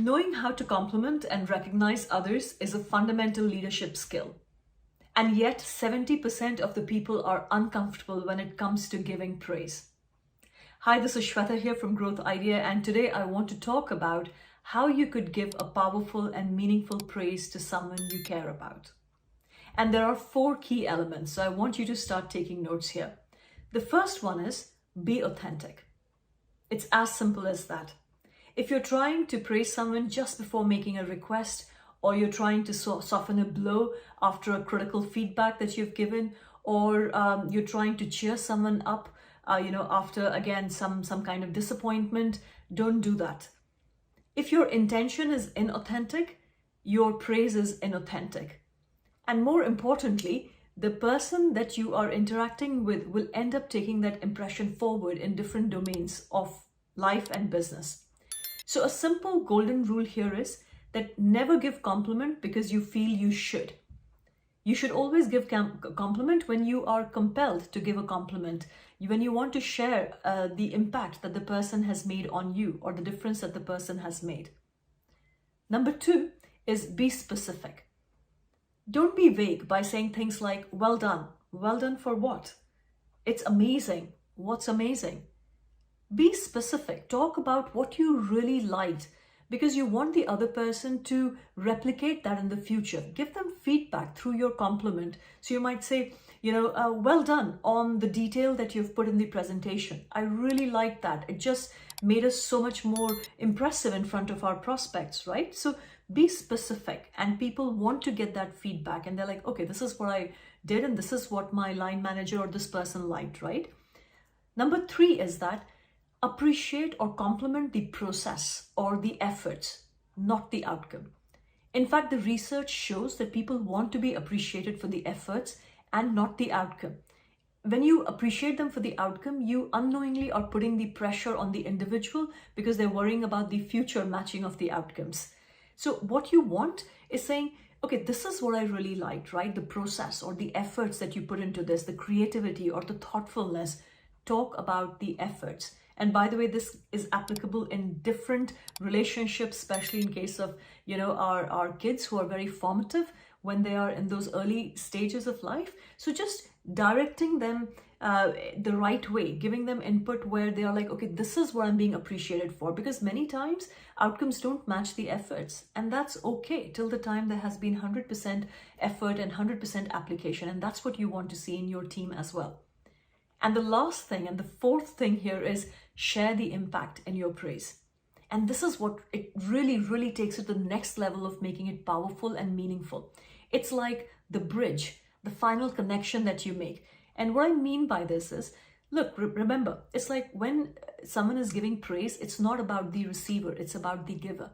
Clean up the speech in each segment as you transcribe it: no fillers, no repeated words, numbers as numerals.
Knowing how to compliment and recognize others is a fundamental leadership skill. And yet 70% of the people are uncomfortable when it comes to giving praise. Hi, this is Shweta here from Growth Idea, and today I want to talk about how you could give a powerful and meaningful praise to someone you care about. And there are 4 key elements, so I want you to start taking notes here. The first one is be authentic. It's as simple as that. If you're trying to praise someone just before making a request, or you're trying to soften a blow after a critical feedback that you've given, or you're trying to cheer someone up, after again some kind of disappointment, don't do that. If your intention is inauthentic, your praise is inauthentic. And more importantly, the person that you are interacting with will end up taking that impression forward in different domains of life and business. So a simple golden rule here is that never give compliment because you feel you should. You should always give compliment when you are compelled to give a compliment, when you want to share the impact that the person has made on you or the difference that the person has made. Number 2 is be specific. Don't be vague by saying things like, well done. Well done for what? It's amazing. What's amazing? Be specific. Talk about what you really liked because you want the other person to replicate that in the future. Give them feedback through your compliment. So you might say, well done on the detail that you've put in the presentation. I really liked that. It just made us so much more impressive in front of our prospects, right? So be specific, and people want to get that feedback, and they're like, okay, this is what I did and this is what my line manager or this person liked, right? Number 3 is that appreciate or compliment the process or the efforts, not the outcome. In fact, the research shows that people want to be appreciated for the efforts and not the outcome. When you appreciate them for the outcome, you unknowingly are putting the pressure on the individual because they're worrying about the future matching of the outcomes. So what you want is saying, okay, this is what I really liked, right? The process or the efforts that you put into this, the creativity or the thoughtfulness. Talk about the efforts. And by the way, this is applicable in different relationships, especially in case of, our kids who are very formative when they are in those early stages of life. So just directing them the right way, giving them input where they are like, okay, this is what I'm being appreciated for, because many times outcomes don't match the efforts, and that's okay till the time there has been 100% effort and 100% application, and that's what you want to see in your team as well. And the last thing, and the 4th thing here, is share the impact in your praise. And this is what it really, really takes it to the next level of making it powerful and meaningful. It's like the bridge, the final connection that you make. And what I mean by this is, look, remember, it's like when someone is giving praise, it's not about the receiver, it's about the giver.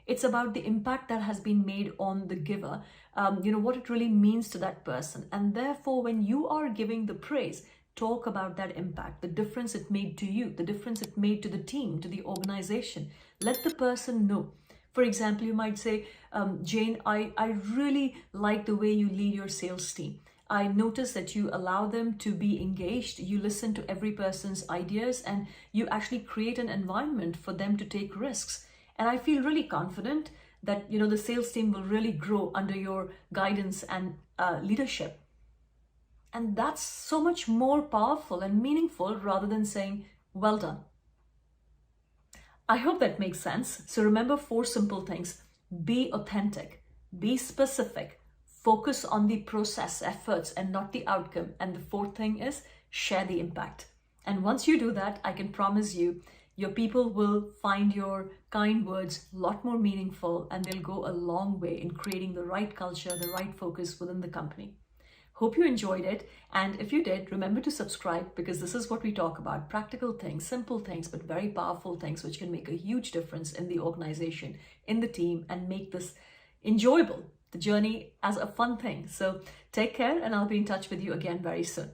It's about the impact that has been made on the giver, what it really means to that person. And therefore, when you are giving the praise, talk about that impact, the difference it made to you, the difference it made to the team, to the organization. Let the person know. For example, you might say, Jane, I really like the way you lead your sales team. I notice that you allow them to be engaged. You listen to every person's ideas and you actually create an environment for them to take risks. And I feel really confident that, the sales team will really grow under your guidance and leadership. And that's so much more powerful and meaningful rather than saying, well done. I hope that makes sense. So remember 4 simple things. Be authentic, be specific, focus on the process, efforts, and not the outcome. And the 4th thing is share the impact. And once you do that, I can promise you, your people will find your kind words a lot more meaningful, and they'll go a long way in creating the right culture, the right focus within the company. Hope you enjoyed it, and if you did, remember to subscribe, because this is what we talk about: practical things, simple things, but very powerful things which can make a huge difference in the organization, in the team, and make this enjoyable, the journey as a fun thing. So take care, and I'll be in touch with you again very soon.